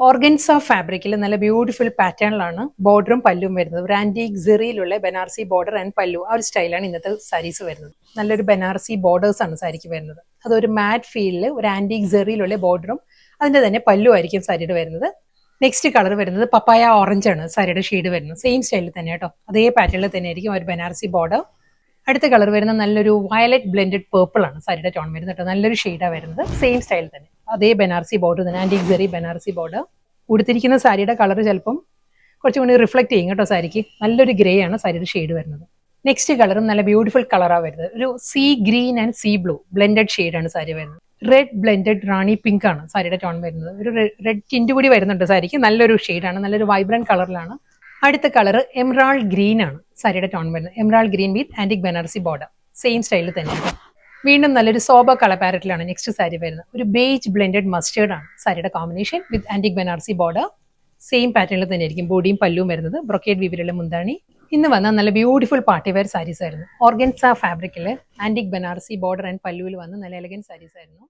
Organza ഫാബ്രിക്കിൽ നല്ല beautiful പാറ്റേണിലാണ് ബോർഡറും പല്ലും വരുന്നത്. ഒരു ആന്റിക് സെറിയിലുള്ള ബനാറസി ബോർഡർ ആൻഡ് പല്ലു, ആ ഒരു സ്റ്റൈലാണ് ഇന്നത്തെ സാരീസ് വരുന്നത്. നല്ലൊരു ബനാറസി ബോർഡേഴ്സ് ആണ് സാരിക്ക് വരുന്നത്. അതൊരു മാറ്റ് ഫീലിൽ ഒരു ആന്റിക് സെറിയിലുള്ള ബോർഡറും അതിന്റെ തന്നെ പല്ലു ആയിരിക്കും സാരിയുടെ വരുന്നത്. നെക്സ്റ്റ് കളർ വരുന്നത് പപ്പായ ഓറഞ്ച് ആണ് സാരിയുടെ ഷെയ്ഡ് വരുന്നത്. സെയിം സ്റ്റൈലിൽ തന്നെ കേട്ടോ, അതേ പാറ്റേണിൽ തന്നെ ആയിരിക്കും ഒരു ബനാറസി ബോർഡർ. അടുത്ത കളർ വരുന്നത് നല്ലൊരു വയലറ്റ് ബ്ലെൻഡഡ് പേർപ്പിൾ ആണ് സാരിയുടെ ടോൺ വരുന്നത് കേട്ടോ. നല്ലൊരു ഷെയ്ഡാണ് വരുന്നത്. സെയിം സ്റ്റൈൽ തന്നെ അതേ ബനാറസി ബോർഡർ തന്നെ, ആന്റിക് സെറി ബനാറസി ബോർഡർ. ഉടുത്തിരിക്കുന്ന സാരിയുടെ കളർ ചിലപ്പം കുറച്ചും കൂടി റിഫ്ലക്ട് ചെയ്യും കേട്ടോ സാരിക്ക്. നല്ലൊരു ഗ്രേ ആണ് സാരിയുടെ ഷെയ്ഡ് വരുന്നത്. നെക്സ്റ്റ് കളറും നല്ല ബ്യൂട്ടിഫുൾ കളറാണ് വരുന്നത്. ഒരു see green and see blue blended ഷെയ്ഡാണ് സാരി വരുന്നത്. റെഡ് ബ്ലെൻഡഡ് റാണി പിങ്ക് ആണ് സാരിയുടെ ടോൺ വരുന്നത്. ഒരു റെഡ് ടിന്റ് കൂടി വരുന്നുണ്ട് സാരിക്ക്. നല്ലൊരു ഷെയ്ഡാണ്, നല്ലൊരു വൈബ്രന്റ് കളറിലാണ്. അടുത്ത കളർ എമറാൾഡ് ഗ്രീൻ ആണ് സാരിയുടെ ടോൺ വരുന്നത്. എമറാൾഡ് ഗ്രീൻ വിത്ത് ആന്റിക് ബനാറസി ബോർഡർ, സെയിം സ്റ്റൈലിൽ തന്നെയാണ്. വീണ്ടും നല്ലൊരു സോബർ കളർ പാരറ്റിലാണ് നെക്സ്റ്റ് സാരി വരുന്നത്. ഒരു ബേജ് ബ്ലെൻഡഡ് മസ്റ്റേർഡ് ആണ് സാരിയുടെ combination with antique Banarasi border. Same പാറ്റേണിൽ തന്നെ ആയിരിക്കും ബോഡിയും പല്ലും വരുന്നത്. ബ്രൊക്കേഡ് വീവിലുള്ള മുന്താണി. ഇന്ന് വന്ന നല്ല ബ്യൂട്ടിഫുൾ പാർട്ടി വെയർ സാരീസ് ആയിരുന്നു. ഓർഗൻസ ഫാബ്രിക്കിൽ ആന്റിക് ബനാറസി ബോർഡർ ആൻഡ് പല്ലുവിൽ വന്ന നല്ല എലഗന്റ് സാരീസ് ആയിരുന്നു.